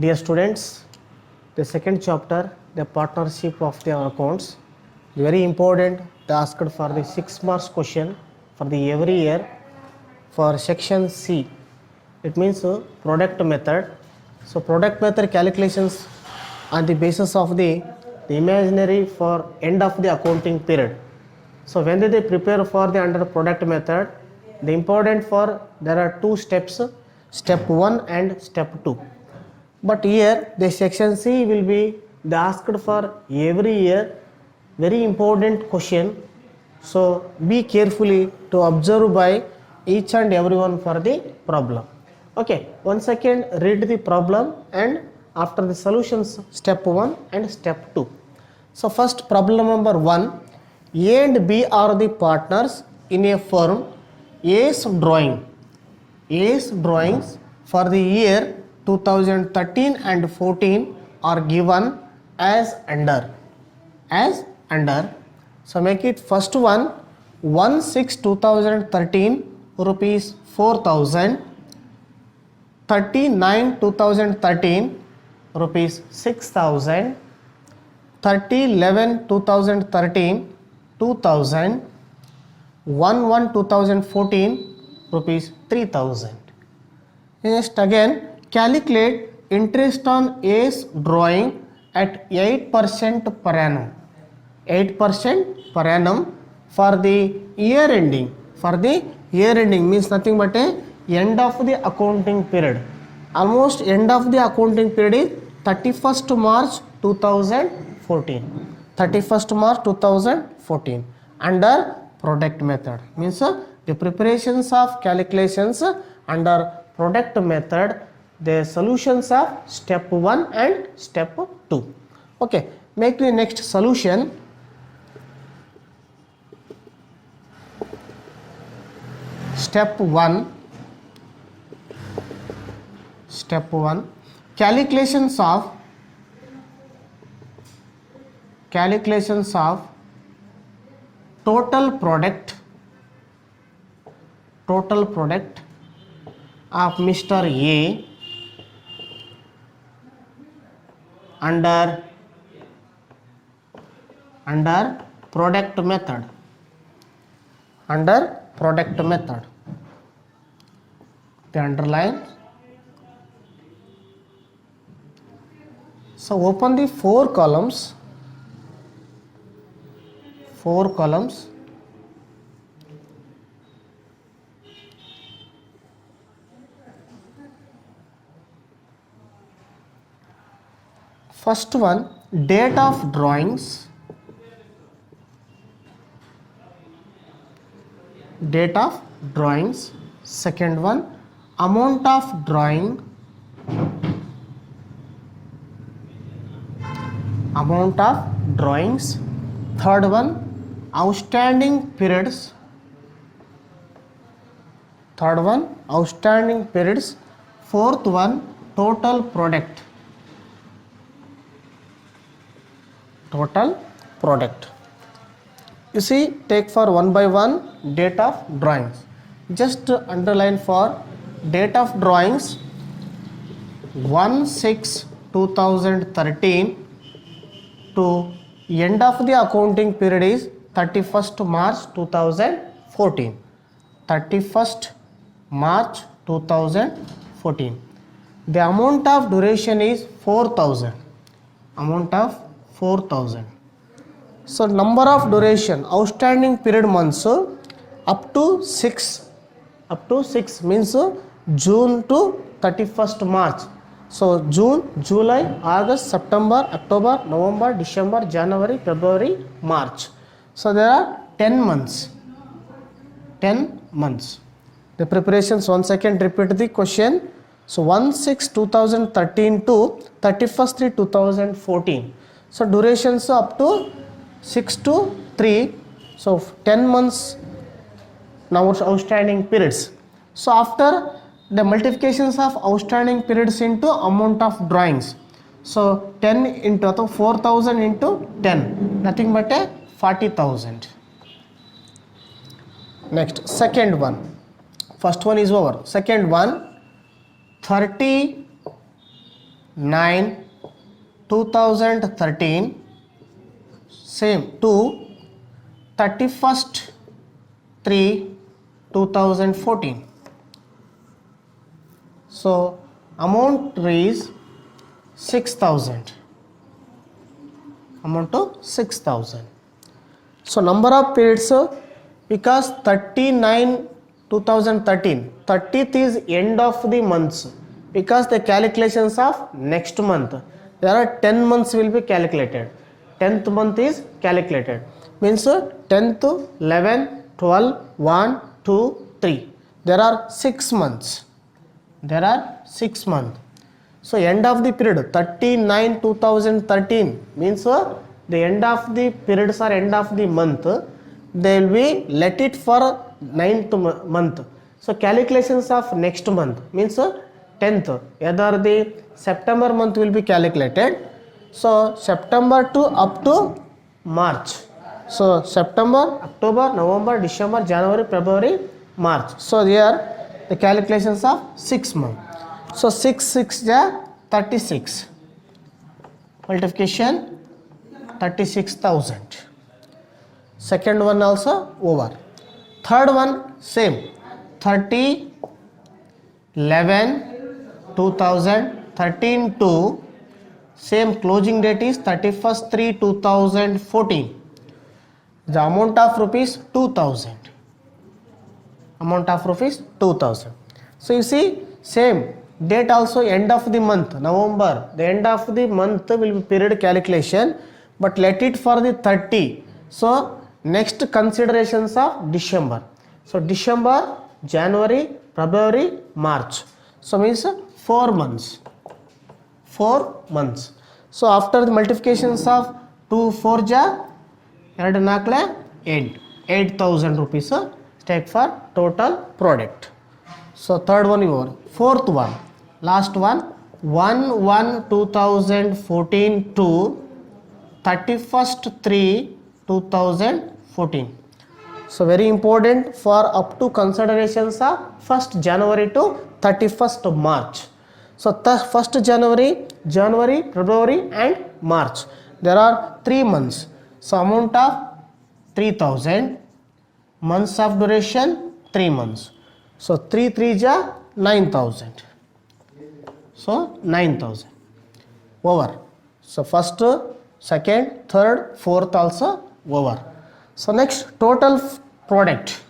Dear students, the second chapter, the partnership of the accounts, very important. They asked for the 6 marks question for the every year for section C. It means product method. So product method calculations on the basis of the imaginary for end of the accounting period. So when they prepare for the under product method, the important for there are two steps, step 1 and step 2. But here the section C will be they asked for every year very important question. So be carefully to observe by each and everyone for the problem. Okay, once again read the problem and after the solutions step 1 and step 2. So first problem number 1, A and B are the partners in a firm. A's drawings for the year 2013 and 14 are given as under. So make it first one 1/6/2013 rupees 4,000, 30/9/2013 rupees 6,000, 30/11/2013 2,000, 1/1/2014 rupees 3,000. Next again calculate interest on A's drawing at 8% per annum. 8% per annum for the year ending. For the year ending means nothing but a end of the accounting period. Almost end of the accounting period is 31st March 2014. 31st March 2014 under product method means the preparations of calculations under product method, the solutions of step 1 and step 2. Okay, make the next solution. Step 1 calculations of total product of Mr. A under product method. The underline. So open the four columns. First one, date of drawings. Second one, amount of drawing. Third one, outstanding periods. Fourth one, total product. You see, take for one by one date of drawings. Just underline for date of drawings 1/6/2013 to end of the accounting period is 31st March 2014. 31st March 2014. The amount of duration is 4,000. So number of duration, outstanding period months up to 6 means June to 31st March. So June, July, August, September, October, November, December, January, February, March. So there are 10 months. The preparations, once again repeat the question. So 1/6/2013 to 31st/3/2014. So durations up to 6 to 3. So 10 months now outstanding periods. So after the multiplications of outstanding periods into amount of drawings. So 10 into 4,000 into 10, nothing but a 40,000. Next, second one. First one is over. Second one, 30 9 2013 same to 31st 3 2014. So amount is 6,000. Amount to 6,000. So number of periods, because 39 2013 30th is end of the months, because the calculations of next month, there are 10 months will be calculated. 10th month is calculated, means 10th 11 12 1 2 3, there are 6 months. There are 6 months. So end of the period 39 2013 means the end of the periods or end of the month, they will be let it for 9th month. So calculations of next month means 10th, either the September month will be calculated. So September to up to March. So September, October, November, December, January, February, March. So here the calculations of 6 months. So 6 6 ja 36. Multiplication 36,000. Second one also over. Third one same. 30 11 2013 to same closing date is 31st 3 2014. The amount of rupees 2,000. Amount of rupees 2,000. So you see same date also end of the month November, the end of the month will be period calculation, but let it for the 30. So next considerations of December. So December, January, February, March. So means 4 months. 4 months. So after the multiplications of 2 4 ja 2 4 8,000 rupees take for total product. So third one over. Fourth one, last one, 1/1/2014 to 31st 3 2014. So very important for up to considerations of 1st January to 31st March. So 1st January, February and March, there are 3 months. So amount of 3,000, months of duration 3 months. So 3 3 ja 9,000. So 9,000 over. So first, second, third, fourth also over. So next total product.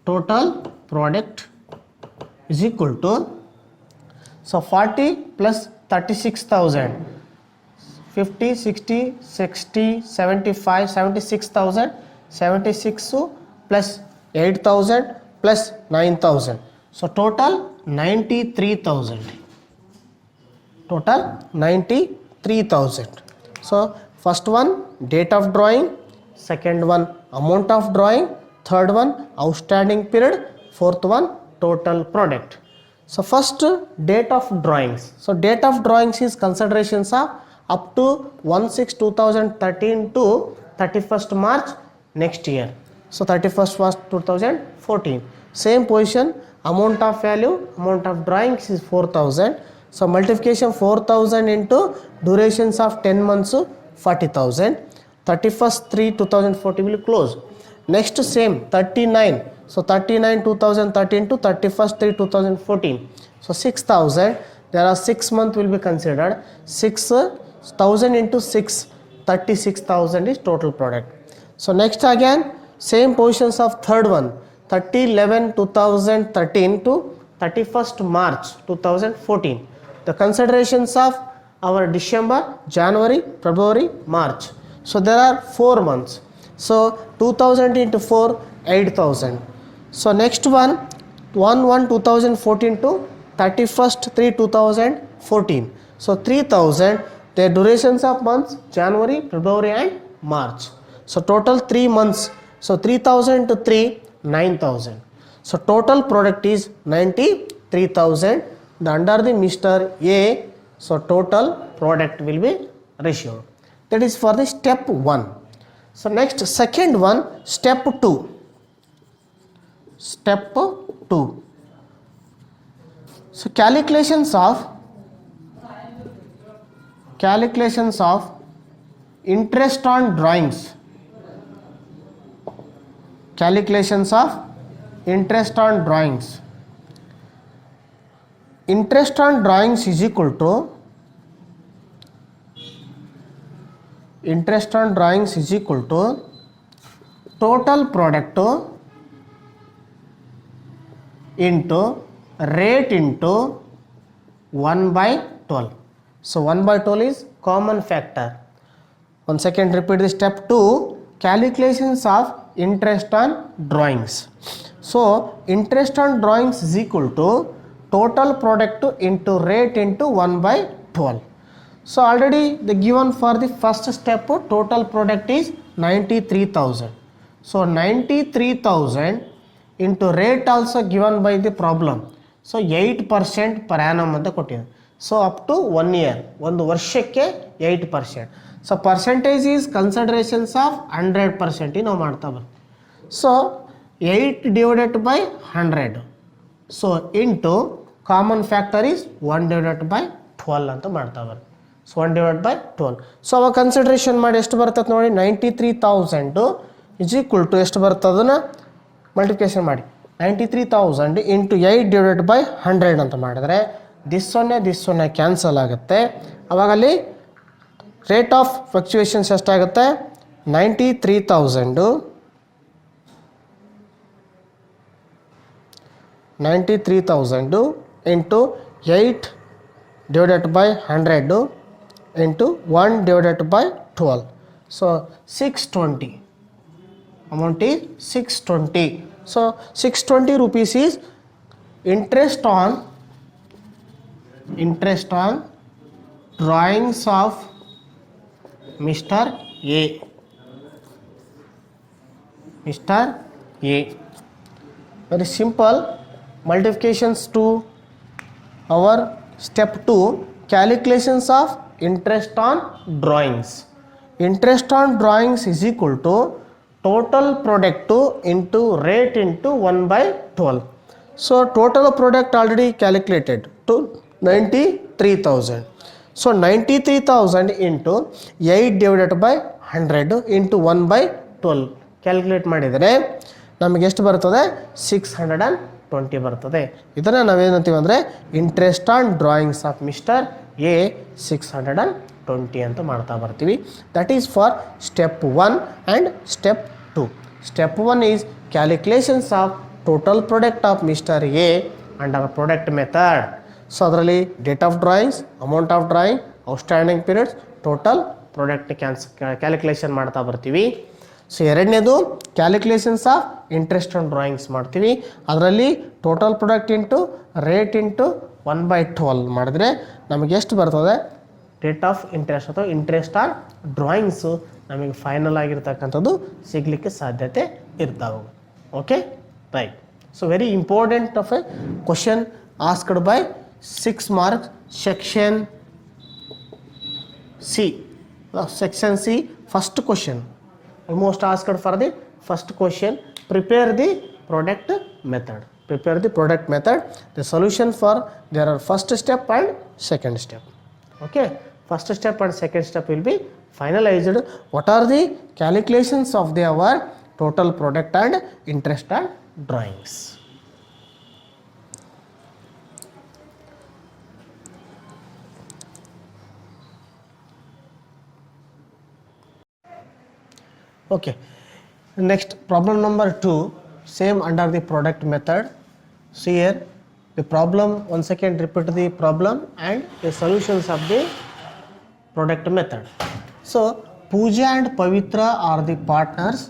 Total product is equal to, so 40 plus 36,000, 50, 60, 60, 75, 76,000, 76 plus 8,000 plus 9,000. So total 93,000. Total 93,000. So first one date of drawing, second one amount of drawing, third one outstanding period, fourth one total product. So first date of drawings. So date of drawings is considerations of up to 1/6/2013 to 31st March next year. So 31st March 2014. Same position, amount of value, amount of drawings is 4,000. So multiplication 4,000 into durations of 10 months 40,000. 31st 3 2014 will close. Next same 39. So 39 2013 to 31st 3 2014. So 6,000. There are 6 months will be considered. 6,000 into 6, 36,000 is total product. So next again same positions of third one, 30/11/2013 to 31st March 2014. The considerations of our December, January, February, March. So there are 4 months. So 2,000 into 4, 8,000. So next one, 1/1/2014 to 31st 3 2014. So 3,000. The durations of months January, February and March. So total 3 months. So 3,000 to 3, 9,000. So total product is 93,000. Under the Mr. A, so total product will be ratio. That is for the step 1. So next second one, step 2. Step 2. So calculations of calculations of interest on drawings. Calculations of interest on drawings. Interest on drawings is equal to total product into rate into 1/12. So 1/12 is common factor. One second, repeat the step 2, calculations of interest on drawings. So interest on drawings is equal to total product into rate into 1/12. So already the given for the first step total product is 93,000. So 93,000 into rate also given by the problem. So 8% per annum ಅಂತ ಕೊಟ್ಟಿದೆ. So up to 1 year, ಒಂದು ವರ್ಷಕ್ಕೆ 8%. So percentage is considerations of 100% ನಾವು ಮಾಡ್ತಾ ಬರ್ತೀವಿ. So 8 divided by 100. So into common factor is 1 divided by 12 ಅಂತ ಮಾಡ್ತಾ ಬರ್ತೀವಿ. So 1 divided by 12. So ಅವಾಗ ಕನ್ಸಿಡರೇಷನ್ ಮಾಡಿ ಎಷ್ಟು ಬರ್ತದೆ ನೋಡಿ, 93,000 is equal to ಎಷ್ಟು ಬರ್ತದೆ ಅದನ್ನು ಮಲ್ಟಿಪ್ಲಿಕೇಶನ್ ಮಾಡಿ 93,000 into 8 divided by 100 ಅಂತ ಮಾಡಿದ್ರೆ ದಿಸ್ ಸೊನ್ನೆ ಕ್ಯಾನ್ಸಲ್ ಆಗುತ್ತೆ. ಅವಾಗಲ್ಲಿ ರೇಟ್ ಆಫ್ ಫ್ಲಕ್ಚುಯೇಷನ್ಸ್ ಎಷ್ಟಾಗುತ್ತೆ, 93,000 into 8 divided by 100 into 1 divided by 12. So 620. Amount is 620. So 620 rupees is interest on drawings of Mr. A. Very simple. Multiplications to our step 2, calculations of interest on drawings. Interest on drawings is equal to total product into rate into 1/12. So total product already calculated to 93,000. So 93,000 into 8 divided by 100 into 1/12 calculate ಮಾಡಿದರೆ ನಮಗೆ ಎಷ್ಟು ಬರ್ತದೆ, 620 ಬರ್ತದೆ. ಇದನ್ನು ನಾವೇನಂತೀವಿ ಅಂದರೆ interest on drawings of mister A 620 ಅಂತ ಮಾಡ್ತಾ ಬರ್ತೀವಿ. That is for step 1 and step 2. Step 1 is calculations of total product of mister A under product method. So ಅದರಲ್ಲಿ date of drawings, amount of drawing, outstanding periods, total product calculation ಮಾಡ್ತಾ ಬರ್ತೀವಿ. So ಎರಡನೇದು calculations of interest on drawings ಮಾಡ್ತೀವಿ. ಅದರಲ್ಲಿ total product into rate into 1/12 ಮಾಡಿದ್ರೆ ನಮಗೆ ಎಷ್ಟು ಬರ್ತದೆ, ರೇಟ್ ಆಫ್ ಇಂಟ್ರೆಸ್ಟ್ ಅಥವಾ ಇಂಟ್ರೆಸ್ಟ್ ಆನ್ ಡ್ರಾಯಿಂಗ್ಸು ನಮಗೆ ಫೈನಲ್ ಆಗಿರ್ತಕ್ಕಂಥದ್ದು ಸಿಗಲಿಕ್ಕೆ ಸಾಧ್ಯತೆ ಇರ್ತಾವೆ. Okay, right. So very important of A question asked by 6 marks section C. Section C, first question. Almost asked for the first question. Prepare the product method. The solution for there are first step and second step. Okay, first step and second step will be finalized. What are the calculations of our total product and interest and drawings? Okay, next problem number 2, same under the product method. See here the problem, once again repeat the problem and the solutions of the product method. So Pooja and Pavitra are the partners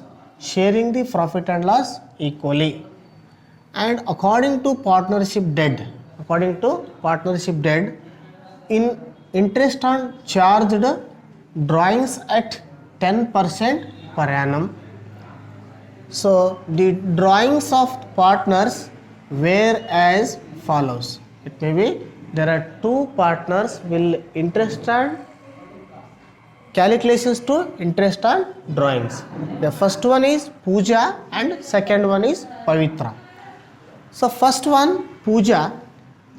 sharing the profit and loss equally, and according to partnership deed, in interest on charged drawings at 10% per annum. So the drawings of partners were as follows. It may be there are two partners will interest on calculations to interest on drawings. The first one is Pooja and second one is Pavitra. So first one, Pooja,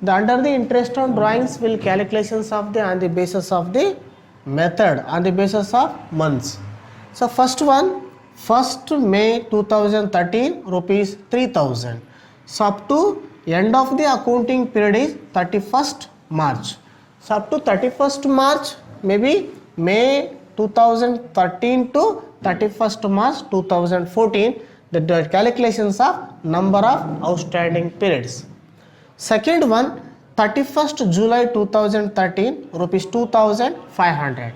the under the interest on drawings will calculations of the on the basis of the method on the basis of months. So first one, 1st May 2013 rupees 3000. So up to end of the accounting period is 31st March. So up to 31st March, maybe May 2013 to 31st March 2014, the calculations of number of outstanding periods. Second one, 31st July 2013 rupees 2500.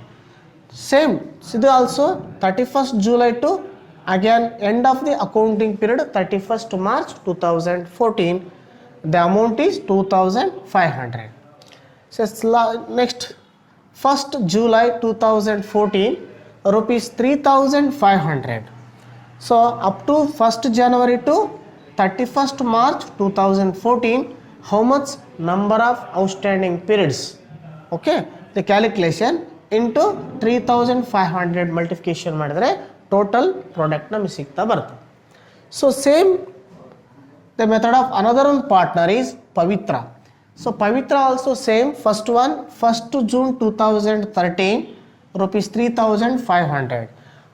Same, this also 31st July to again end of the accounting period 31st March 2014, the amount is 2500. So next, 1st July 2014 rupees 3500. So up to 1st January to 31st March 2014, how much number of outstanding periods? Okay, the calculation into 3500 multiplication ಮಾಡಿದ್ರೆ total product ನಮಗೆ ಸಿಗ್ತಾ ಬರುತ್ತೆ. So same, the method of another one partner is Pavitra. So Pavitra also same, first one, 1st June 2013 rupees 3500.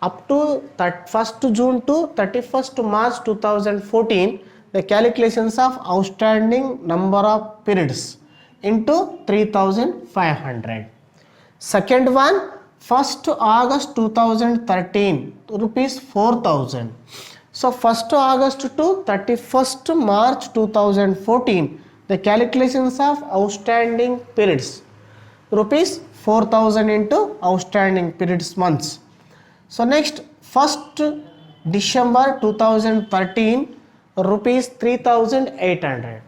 Up to 1st June to 31st March 2014, the calculations of outstanding number of periods into 3500. Second one, 1st August 2013 rupees 4000. So 1st August to 31st March 2014, the calculations of outstanding periods rupees 4000 into outstanding periods months. So next, 1st December 2013 rupees 3800.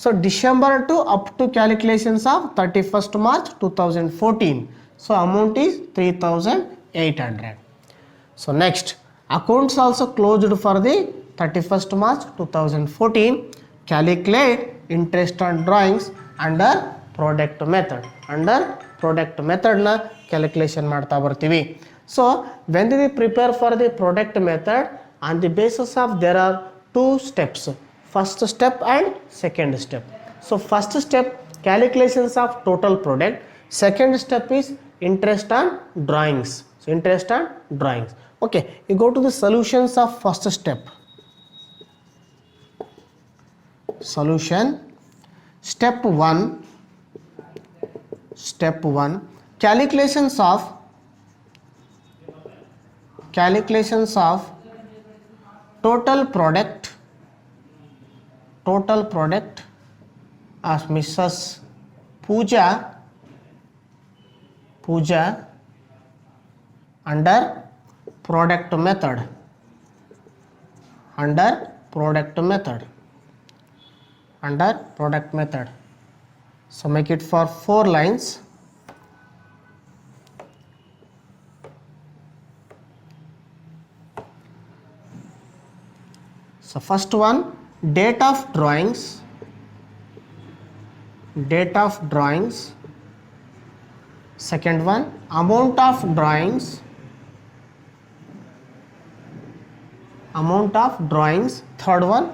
So December to up to calculations of 31st March 2014. So amount is 3800. So next, accounts also closed for the 31st March 2014. Calculate interest on drawings under product method. Under product method na calculation ಮಾಡ್ತಾ ಬರ್ತೀವಿ. So when we prepare for the product method, on the basis of there are two steps, first step and second step. So first step, calculations of total product. Second step is interest on drawings. So interest on drawings. Okay, you go to the solutions of first step. Solution step 1, calculations of total product as Mrs. Pooja under product method. So make it for 4 lines. So first one, date of drawings. Second one, amount of drawings. Third one,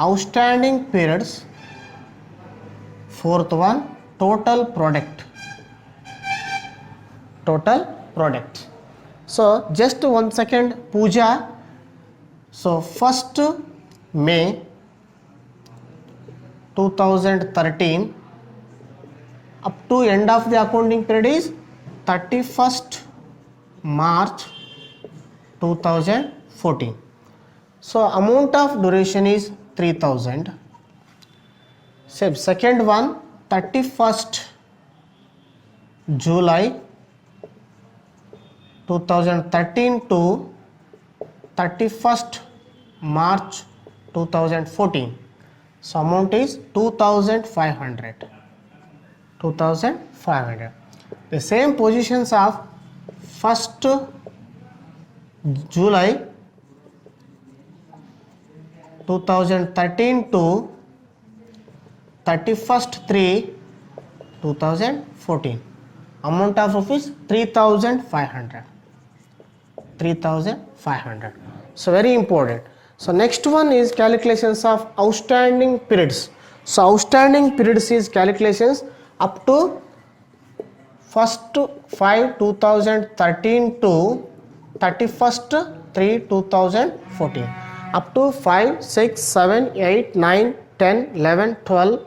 outstanding periods. Fourth one, total product. So just 1 second, Pooja. So 1st May 2013 up to end of the accounting period is 31st March 2014. So amount of duration is 3000. Same, second one, 31st July 2013 to 31st March 2014. So amount is 2500. The same positions of 1st July 2013 to 31st 3 2014. Amount of rupees 3500. So very important. So next one is calculations of outstanding periods. So outstanding periods is calculations up to 1st 5 2013 to 31st 3 2014, up to 5 6 7 8 9 10 11 12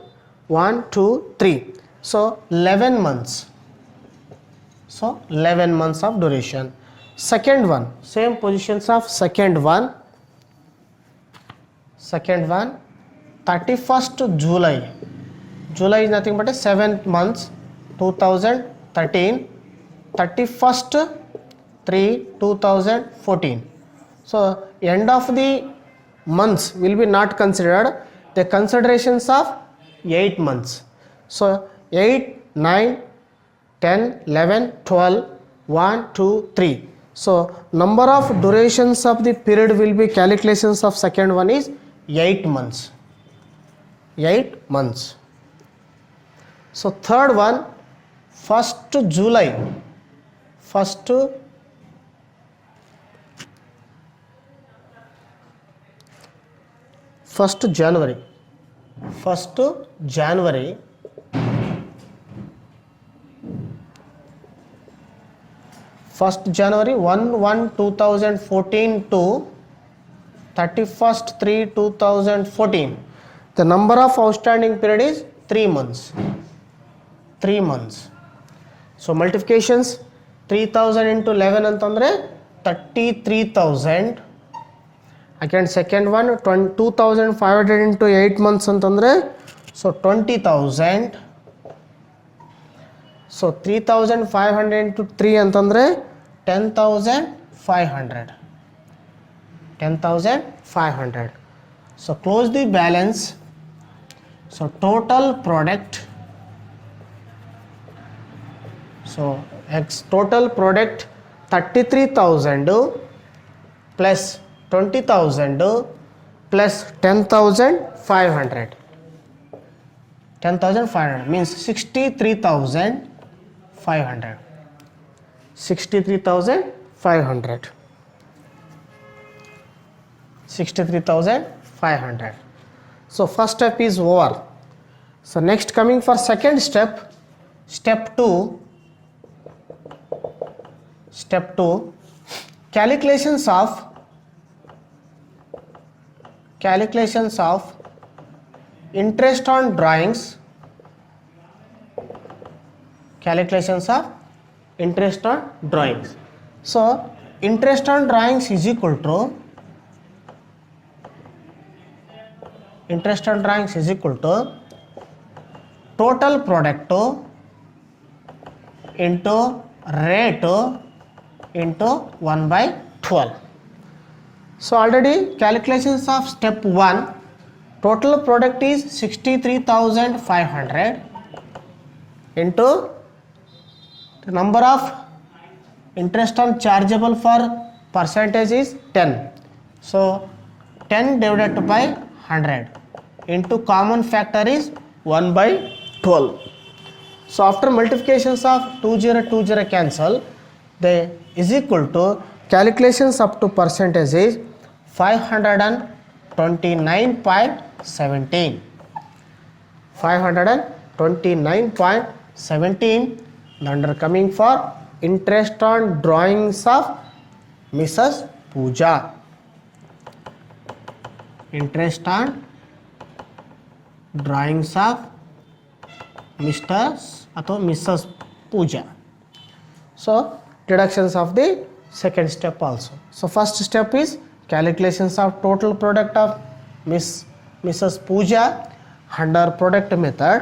1 2 3, so 11 months. So 11 months of duration. Second one, same positions of second one 31st July. July is nothing but a 7 months 2013, 31st 3 2014. So end of the months will be not considered, the considerations of 8 months. So 8 9 10 11 12 1 2 3. So number of durations of the period will be, calculations of second one is 8 months. 8 months. So third one 1st July, 1st January, 1st January 1/1/2014 to 31st 3 2014. The number of outstanding period is 3 months. 3 months. So multiplications, 3000 into 11 ಅಂತಂದ್ರೆ 33,000. Again second one 2500 into 8 months ಅಂತಂದ್ರೆ so 20,000. So 3,500 into 3 ಅಂತಂದ್ರೆ 10,500. 10,500. So close the balance. So total product. So total product 33,000 plus 20,000 plus 10,500. 10,500 means 63,500. 63,500. 63,500. So first step is over. So next coming for second step, step 2, calculations of interest on drawings. Calculations of interest on drawings. So interest on drawings is equal to total product into rate into 1/12. So already calculations of step 1, total product is 63,500 into the number of interest on chargeable for percentage is 10. So 10 divided by 100 into common factor is 1/12. So after multiplications of 20 cancel, the is equal to calculations up to percentage is 529.17. 529.17. Under coming for interest on drawings of Mrs. Pooja. Interest on drawings of Mr. or Mrs. Pooja. So deductions of the second step also. So first step is calculations of total product of Mrs. Pooja under product method.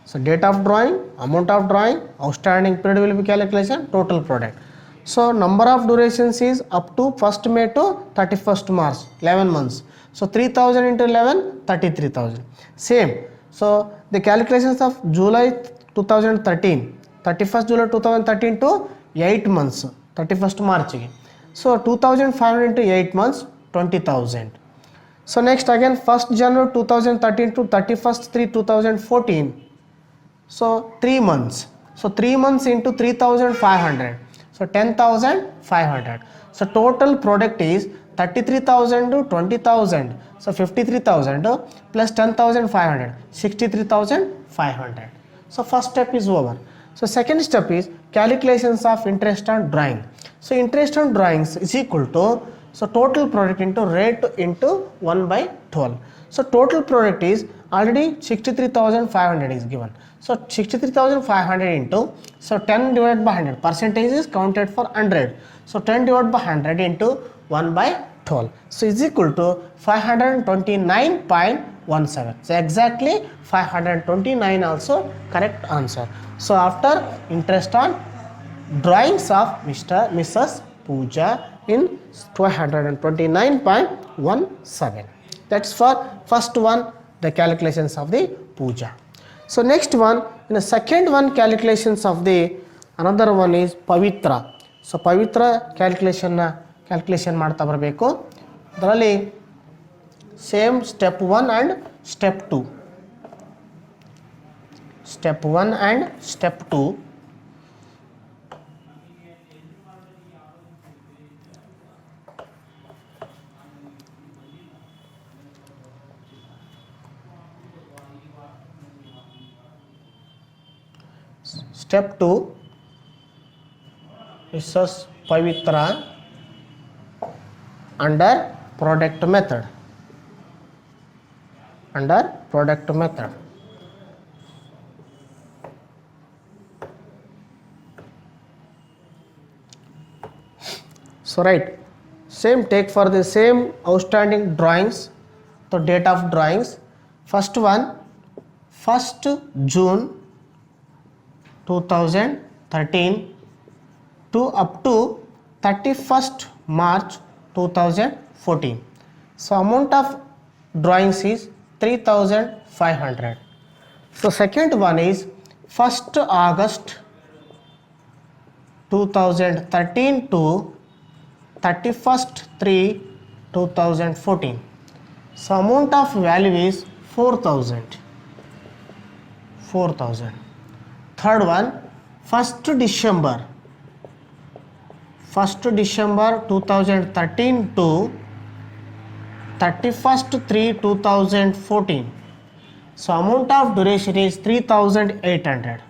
So date of drawing, amount of drawing, outstanding period will be calculation, total product. So number of durations is up to 1st May to 31st March, 11 months. So 3,000 into 11, 33,000. Same. So the calculations of July 2013, 31st July 2013 to 8 months, 31st March. So 2,500 into 8 months, 20,000. So next again 1st January 2013 to 31st 3 2014. So 3 months. So 3 months into 3,500. So 10,500. So total product is 33,000 to 20,000. So 53,000 plus 10,500. 63,500. So first step is over. So second step is calculations of interest on drawing. So interest on drawings is equal to, so total product into rate into 1 by 12. So total product is already 63,500 is given. So 63,500 into, so 10 divided by 100, percentage is counted for 100. So 10 divided by 100 into 1 by 12. So is equal to 529.17. So exactly 529 also correct answer. So after interest on drawings of Mrs. Pooja in 529.17. That's for first one, the calculations of the Pooja. So next one, in the second one, calculations of the another one is Pavitra. So Pavitra calculation ಮಾಡ್ತಾ ಬರಬೇಕು. ಅದರಲ್ಲಿ same step 1 and step 2. Step 1 and step 2. Step 2, Mrs. Pavitra under product method. Under product method. So right, same take for the same outstanding drawings, the date of drawings. First one, 1st June 2013 to up to 31st March 2014. So amount of drawings is 3,500. So second one is 1st August 2013 to 31st 3 2014. So amount of value is 4,000. Third one, 1st December 2013 to 31st 3 2014. So amount of duration is 3,800.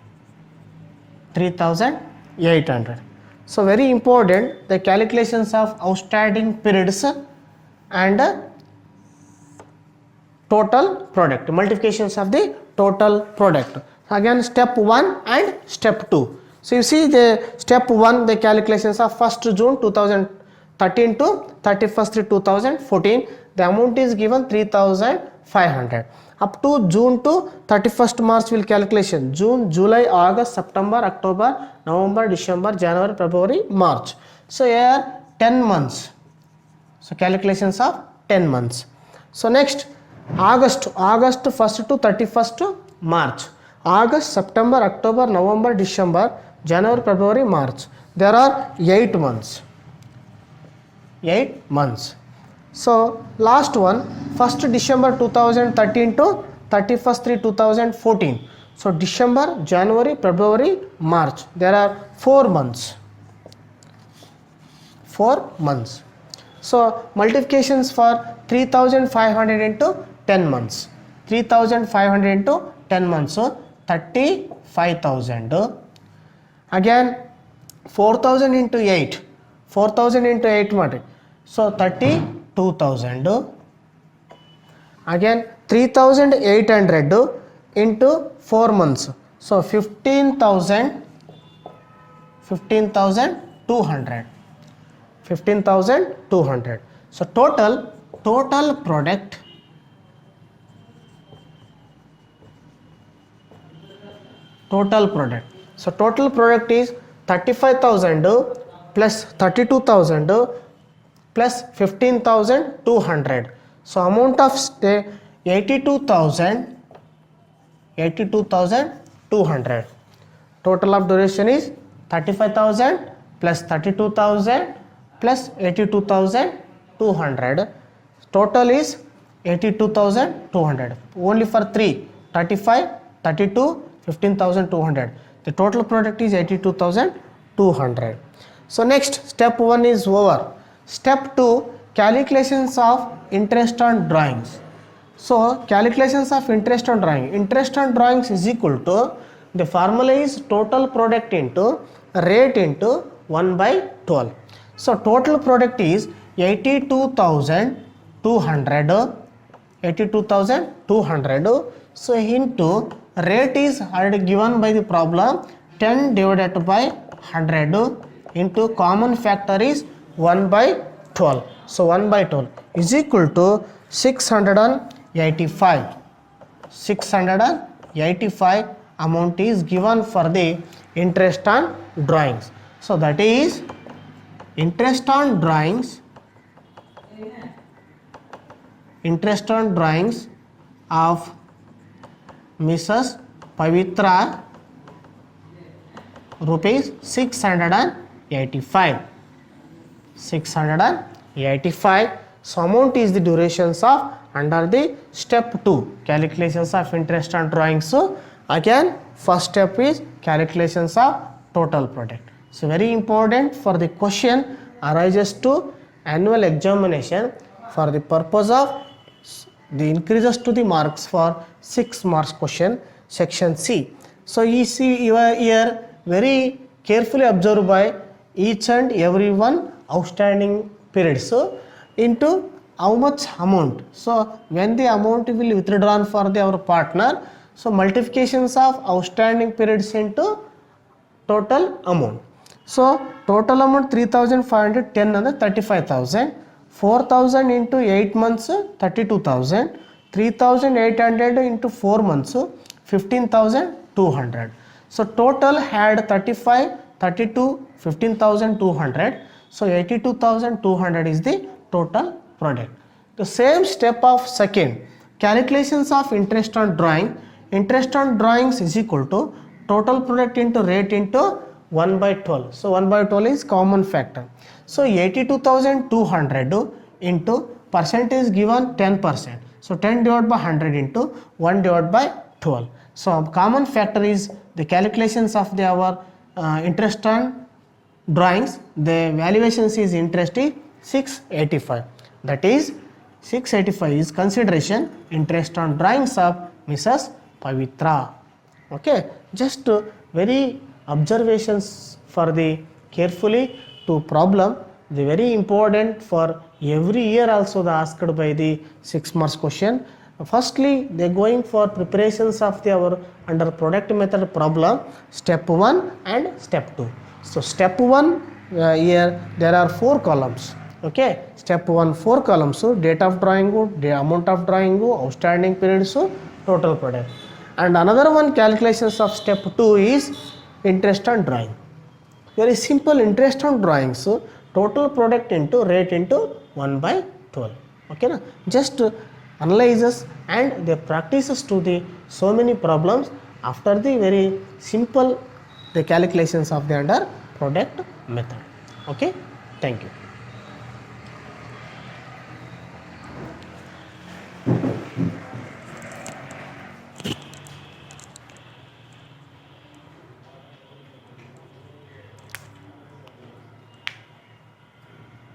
So very important, the calculations of outstanding periods and total product, multiplications of the total product. Again step 1 and step 2. So you see the step 1, the calculations of 1st June 2013 to 31st 2014, the amount is given 3,500. Up to June to 31st March will calculation, June, July, August, September, October, November, December, January, February, March. So here 10 months. So calculations of 10 months. So next August 1st to 31st March. August, September, October, November, December, January, February, March. There are 8 months. 8 months. So last one, 1st December 2013 to 31st 3 2014. So December, January, February, March. There are 4 months. 4 months. So multiplications for 3,500 into 10 months. 3,500 into 10 months. So 35,000. Again 4,000 into 8. 4,000 into 8 ಮಾಡಿ. So 32,000. Again 3,800 into 4 months. So 15,200. 15,200. So total product So total product is 35,000 plus 32,000 plus 15,200. So amount of 82,200. Total of duration is 35,000 plus 32,000 plus 82,200. Total is 82,200. Only for 3, 35, 32, 15,200. The total product is 82,200. So next step 1 is over. Step 2, calculations of interest on drawings. So calculations of interest on drawing. Interest on drawings is equal to, the formula is total product into rate into 1 by 12. So total product is 82,200. 82,200. So into rate is already given by the problem, 10 divided by 100 into common factor is 1 by 12. So 1 by 12 is equal to 685. 685 amount is given for the interest on drawings. So that is interest on drawings of Mrs. Pavitra, rupees 685. 685. So amount is the durations of under the step 2 calculations of interest on drawings. So again first step is calculations of total product. So very important for the question arises to annual examination for the purpose of the increases to the marks for 6 marks question section C. So you see here very carefully observed by each and every one outstanding period. So into how much amount. So when the amount will be withdrawn for our partner, so multiplications of outstanding periods into total amount. So total amount 3,510 and 35,000. 4,000 into 8 months 32,000. 3,800 into 4 months 15,200. So total had 35, 32, 15,200. So 82,200 is the total product. The same step of second, calculations of interest on drawing. Interest on drawings is equal to total product into rate into 1 by 12. So 1 by 12 is common factor. So 82,200 into percentage given 10%. So 10 divided by 100 into 1 divided by 12. So common factor is the calculations of our interest on drawings. The valuations is interest is 685. That is 685 is consideration interest on drawings of Mrs. Pavitra. Okay, just very observations for the carefully to problem, the very important for every year also the asked by the 6 marks question. Firstly they going for preparations of our under product method problem step 1 and step 2. So step 1 here there are 4 columns. Okay, step 1 4 columns, so date of drawing, the amount of drawing, outstanding period, so total product. And another one calculations of step 2 is interest on drawing. Very simple interest on drawing, so total product into rate into 1 by 12. Okay na? Just analyzes and the practices to the so many problems after the very simple the calculations of the under product method. Okay, thank you.